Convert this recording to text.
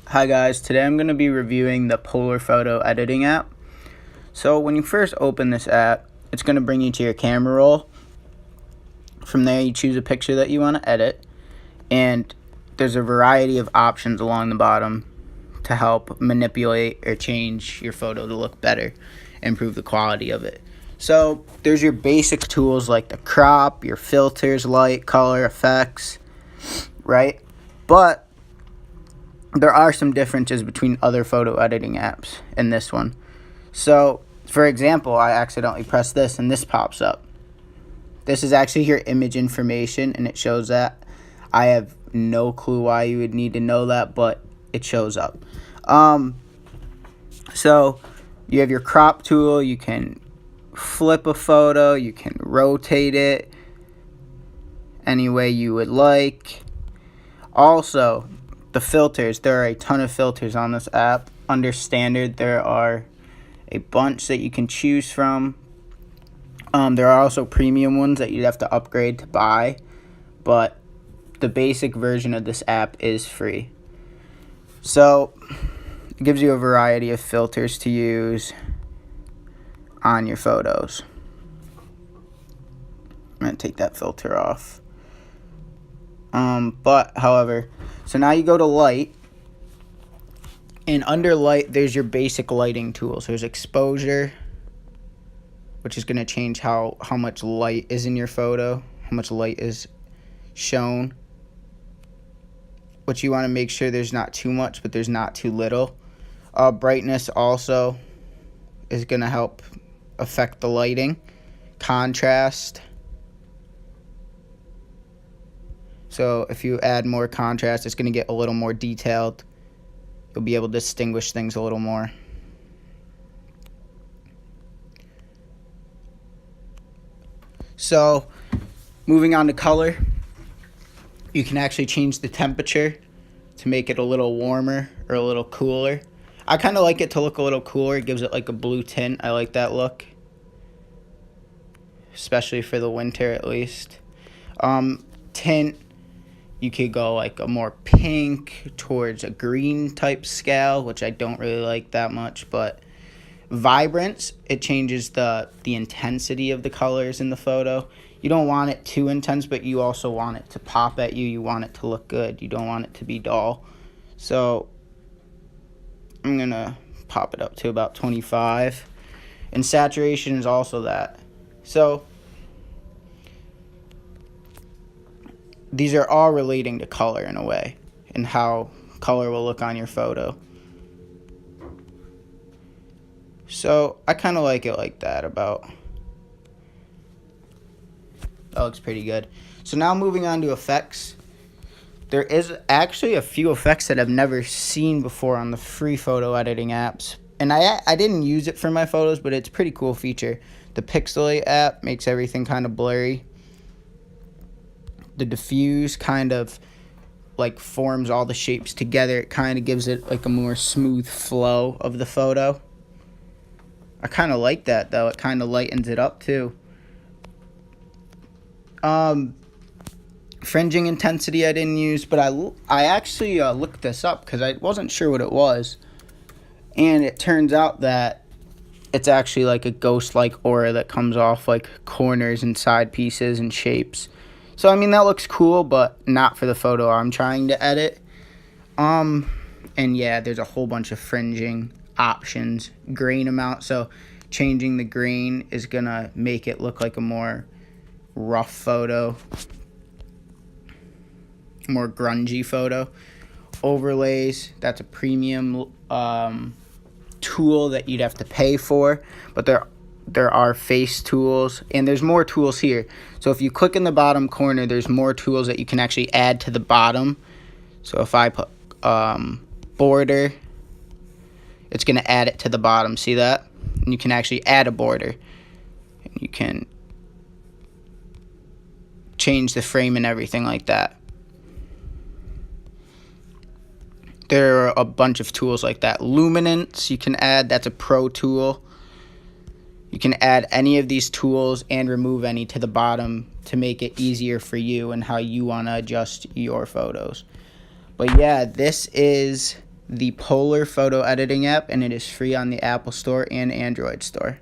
Hi guys, today I'm going to be reviewing the Polarr photo editing app. So when you first open this app, it's going to bring you to your camera roll. From there you choose a picture that you want to edit, and there's a variety of options along the bottom to help manipulate or change your photo to look better, improve the quality of it. So there's your basic tools like the crop, your filters, light, color, effects, right? But there are some differences between other photo editing apps and this one. So, for example, I accidentally pressed this and this pops up. This is actually your image information, and it shows that. I have no clue why you would need to know that, but it shows up. So, you have your crop tool. You can flip a photo. You can rotate it any way you would like. Also, the filters, there are a ton of filters on this app. Under standard, there are a bunch that you can choose from. There are also premium ones that you'd have to upgrade to buy, but the basic version of this app is free. So it gives you a variety of filters to use on your photos. I'm going to take that filter off. However, so now you go to light, and under light, there's your basic lighting tools. There's exposure, which is going to change how much light is in your photo, how much light is shown. But you want to make sure there's not too much, but there's not too little. Brightness also is going to help affect the lighting. Contrast. So if you add more contrast, it's going to get a little more detailed. You'll be able to distinguish things a little more. So moving on to color, you can actually change the temperature to make it a little warmer or a little cooler. I kind of like it to look a little cooler. It gives it like a blue tint. I like that look, especially for the winter at least. Tint, you could go like a more pink towards a green type scale, which I don't really like that much. But vibrance, it changes the intensity of the colors in the photo. You don't want it too intense, but you also want it to pop at you. You want it to look good. You don't want it to be dull. So I'm going to pop it up to about 25. And saturation is also that. So these are all relating to color in a way, and how color will look on your photo. So I kind of like it like that. That looks pretty good. So now moving on to effects. There is actually a few effects that I've never seen before on the free photo editing apps. And I didn't use it for my photos, but it's a pretty cool feature. The Pixelate app makes everything kind of blurry. The diffuse kind of like forms all the shapes together. It kind of gives it like a more smooth flow of the photo. I kind of like that though. It kind of lightens it up too. Fringing intensity I didn't use, but I actually looked this up because I wasn't sure what it was, and it turns out that it's actually like a ghost-like aura that comes off like corners and side pieces and shapes. So I mean that looks cool, but not for the photo I'm trying to edit. And yeah, there's a whole bunch of fringing options. Grain amount, so changing the grain is gonna make it look like a more rough photo, more grungy photo. Overlays, that's a premium tool that you'd have to pay for, but there are face tools, and there's more tools here. So if you click in the bottom corner, there's more tools that you can actually add to the bottom. So if I put border, it's going to add it to the bottom. See that? And you can actually add a border. And you can change the frame and everything like that. There are a bunch of tools like that. Luminance, you can add. That's a pro tool. You can add any of these tools and remove any to the bottom to make it easier for you and how you want to adjust your photos. But yeah, this is the Polarr photo editing app, and it is free on the Apple Store and Android Store.